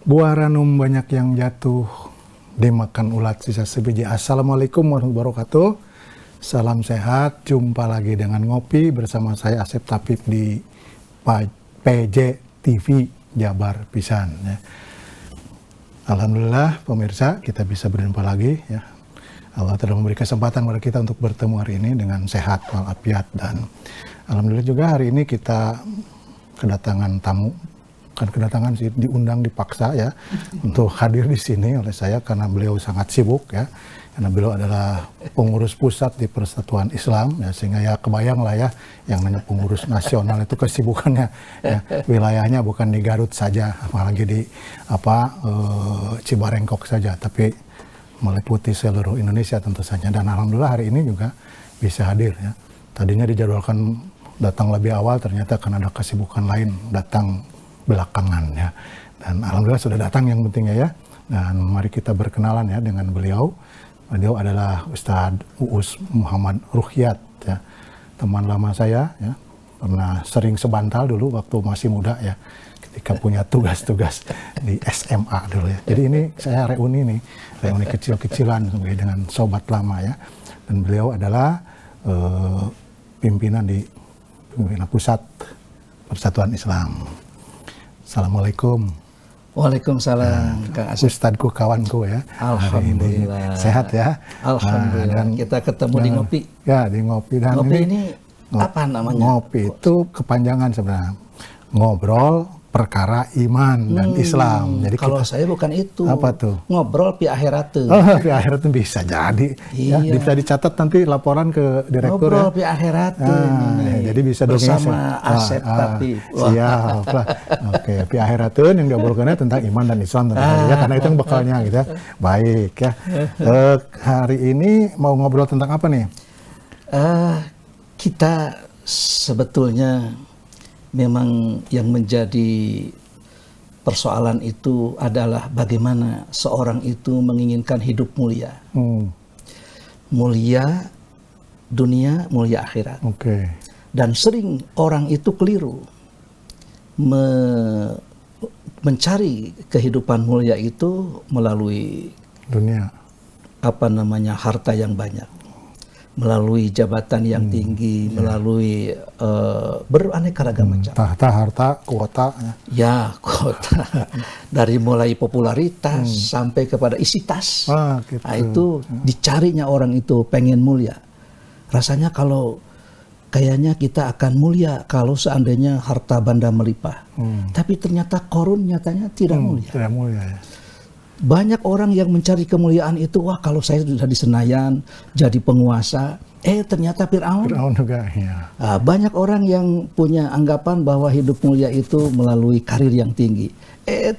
Buah ranum banyak yang jatuh, dimakan ulat sisa sebiji. Assalamualaikum warahmatullahi wabarakatuh. Salam sehat, jumpa lagi dengan Ngopi bersama saya Asep Tapip di PJ TV Jabar Pisan. Ya. Alhamdulillah pemirsa, kita bisa berjumpa lagi. Ya. Allah telah memberi kesempatan kepada kita untuk bertemu hari ini dengan sehat walafiat, dan alhamdulillah juga hari ini kita kedatangan tamu. Kan kedatangan sih, diundang dipaksa ya untuk hadir di sini oleh saya karena beliau sangat sibuk ya, karena beliau adalah pengurus pusat di Persatuan Islam ya, sehingga ya kebayang lah ya yang namanya pengurus nasional itu kesibukannya ya, wilayahnya bukan di Garut saja, apalagi di Cibarengkok saja, tapi meliputi seluruh Indonesia tentu saja. Dan alhamdulillah hari ini juga bisa hadir ya. Tadinya dijadwalkan datang lebih awal, ternyata karena ada kesibukan lain datang belakangan ya, dan alhamdulillah sudah datang yang pentingnya ya. Dan mari kita berkenalan ya dengan beliau. Beliau adalah Ustadz Uus Muhammad Ruhyat ya, teman lama saya ya, pernah sering sebantal dulu waktu masih muda ya, ketika punya tugas-tugas di SMA dulu ya. Jadi ini saya reuni kecil-kecilan dengan sobat lama ya, dan beliau adalah pimpinan pusat Persatuan Islam. Assalamualaikum. Waalaikumsalam, Kang Asep. Ustadku, kawanku ya. Alhamdulillah. Sehat ya. Alhamdulillah. Kita ketemu di Ngopi. Ya, di Ngopi. Dan Ngopi ini apa namanya? Ngopi itu kepanjangan sebenarnya. Ngobrol perkara iman dan Islam. Jadi kalau saya bukan itu. Apa tuh? Ngobrol pi akhirat. Oh, pi akhirat itu bisa jadi. Iya. Ya, bisa dicatat nanti laporan ke direktur. Ngobrol ya. pi akhirat. Ya, jadi bisa bersama Asep Tapip. Siap lah. Oke, pi akhiratun yang diobrolkannya tentang iman dan Islam tentu saja ya, karena itu yang bekalnya gitu ya. Baik ya. Hari ini mau ngobrol tentang apa nih? Kita sebetulnya memang yang menjadi persoalan itu adalah bagaimana seorang itu menginginkan hidup mulia. Mulia dunia, mulia akhirat. Dan sering orang itu keliru mencari kehidupan mulia itu melalui dunia, harta yang banyak, melalui jabatan yang tinggi, melalui beraneka ragam macam. Tahta, harta, kuota. Ya, kuota. Dari mulai popularitas sampai kepada isi tas. Gitu. Nah, itu dicarinya orang itu pengen mulia. Rasanya kayaknya kita akan mulia kalau seandainya harta banda melimpah. Tapi ternyata korun nyatanya tidak mulia. Tidak mulia ya. Banyak orang yang mencari kemuliaan itu, wah kalau saya sudah di Senayan jadi penguasa, ternyata Fir'aun. Fir'aun juga ya. Banyak orang yang punya anggapan bahwa hidup mulia itu melalui karir yang tinggi.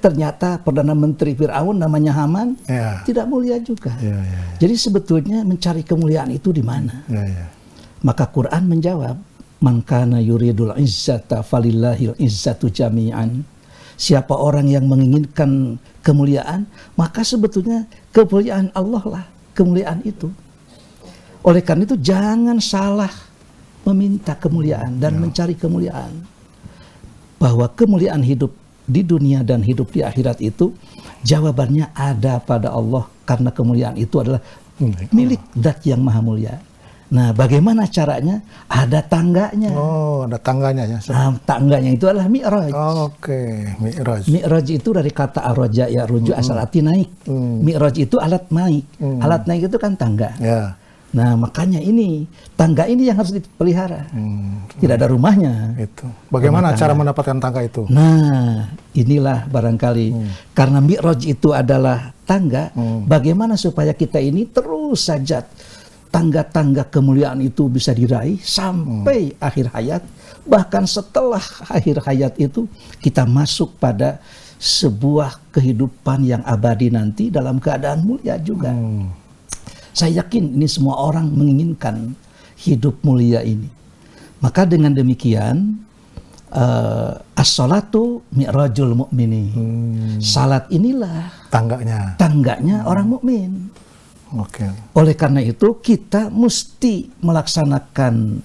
Ternyata Perdana Menteri Fir'aun namanya Haman, tidak mulia juga. Jadi sebetulnya mencari kemuliaan itu di mana? Maka Quran menjawab, man kana yuridul izzata falillahil izzatu jami'an. Siapa orang yang menginginkan kemuliaan, maka sebetulnya kemuliaan Allah lah kemuliaan itu. Oleh karena itu jangan salah meminta kemuliaan dan mencari kemuliaan. Bahwa kemuliaan hidup di dunia dan hidup di akhirat itu jawabannya ada pada Allah, karena kemuliaan itu adalah milik Zat yang Maha Mulia. Nah, bagaimana caranya? Ada tangganya. Oh, ada tangganya ya. Tangganya itu adalah mi'raj. Mi'raj. Mi'raj itu dari kata araja ya, rujuk asal arti naik. Mi'raj itu alat naik. Alat naik itu kan tangga. Nah, makanya ini tangga ini yang harus dipelihara. Tidak ada rumahnya. Itu. Bagaimana cara mendapatkan tangga itu? Nah, inilah barangkali karena mi'raj itu adalah tangga, bagaimana supaya kita ini terus saja tangga-tangga kemuliaan itu bisa diraih sampai akhir hayat. Bahkan setelah akhir hayat itu kita masuk pada sebuah kehidupan yang abadi nanti dalam keadaan mulia juga. Saya yakin ini semua orang menginginkan hidup mulia ini. Maka dengan demikian as-salatu mi'rajul mu'mini. Salat inilah tangganya orang mukmin. Oleh karena itu kita mesti melaksanakan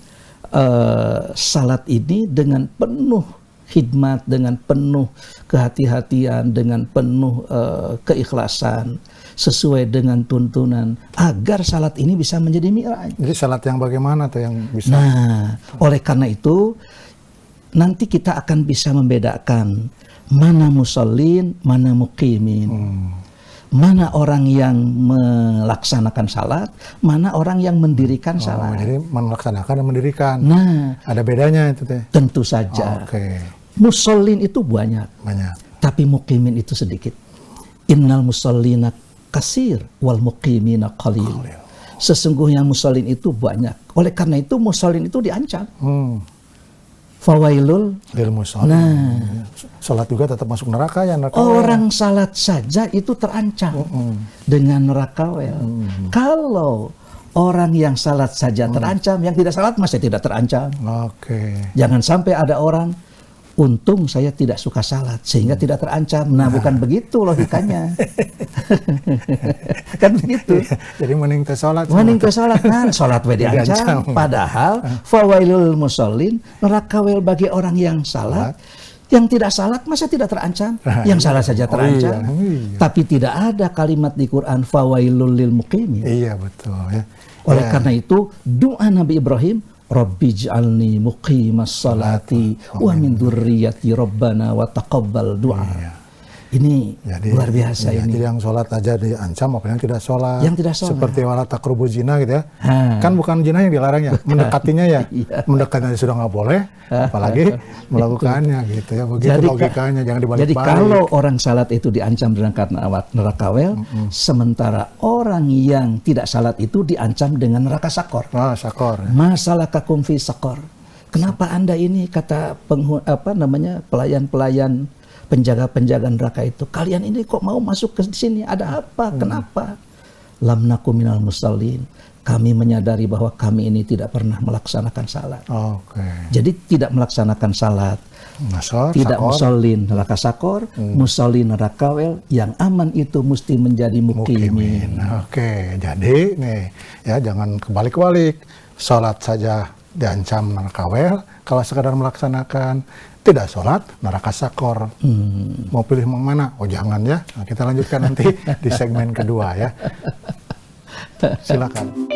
salat ini dengan penuh khidmat, dengan penuh kehati-hatian, dengan penuh keikhlasan, sesuai dengan tuntunan, agar salat ini bisa menjadi mi'raj. Jadi salat yang bagaimana tuh yang bisa? Nah, oleh karena itu nanti kita akan bisa membedakan mana musallin, mana muqimin. Mana orang yang melaksanakan salat, mana orang yang mendirikan salat. Jadi melaksanakan dan mendirikan. Nah, ada bedanya itu teh. Tentu saja. Oke. Musallin itu banyak. Tapi muqimin itu sedikit. Innal musallina kasir wal muqimina qalil. Sesungguhnya musallin itu banyak. Oleh karena itu musallin itu diancam. Fawailul lil musallin. Nah, salat juga tetap masuk neraka ya, neraka. Orang salat saja itu terancam dengan neraka. Kalau orang yang salat saja terancam, yang tidak salat masih tidak terancam. Oke. Jangan sampai ada orang, untung saya tidak suka salat sehingga tidak terancam. Nah, bukan begitu logikanya. Kan begitu. Jadi mending teh salat. Mending teh salat kan, salat we diancam. Padahal fawailul musallin, neraka wel bagi orang yang salat. Yang tidak salat masa tidak terancam? Yang salat saja terancam. Tapi tidak ada kalimat di Quran fawailul lil muqimin. Iya betul ya. Oleh karena itu doa Nabi Ibrahim, Rabbij'alni muqimas salati wa min dzurriyyati rabbana wa taqabbal du'a. Ini jadi, luar biasa ini. Jadi yang sholat aja diancam, apa yang tidak sholat. Yang tidak sholat. Seperti wala taqrubu zina gitu ya. Kan bukan zina yang dilarang ya, mendekatinya ya. Mendekatnya sudah nggak boleh, apalagi melakukannya gitu ya. Begitu jadi, logikanya, jangan dibalik-balik. Jadi kalau orang salat itu diancam dengan neraka wel, sementara orang yang tidak salat itu diancam dengan neraka sakor. Sakor. Ya. Masalakakum fi sakor. Kenapa Anda ini, kata pelayan-pelayan penjaga-penjaga neraka itu, kalian ini kok mau masuk ke sini? Ada apa? Kenapa? Lam naku minal musallin. Kami menyadari bahwa kami ini tidak pernah melaksanakan salat. Jadi tidak melaksanakan salat. Tidak musallin neraka sakor, musallin neraka wel. Yang aman itu mesti menjadi muqimin. Jadi nih ya, jangan kebalik-balik. Salat saja diancam neraka wel, kalau sekadar melaksanakan tidak sholat, neraka sakor. Mau pilih yang mana? Oh jangan ya. Nah, kita lanjutkan nanti di segmen kedua ya. Silakan.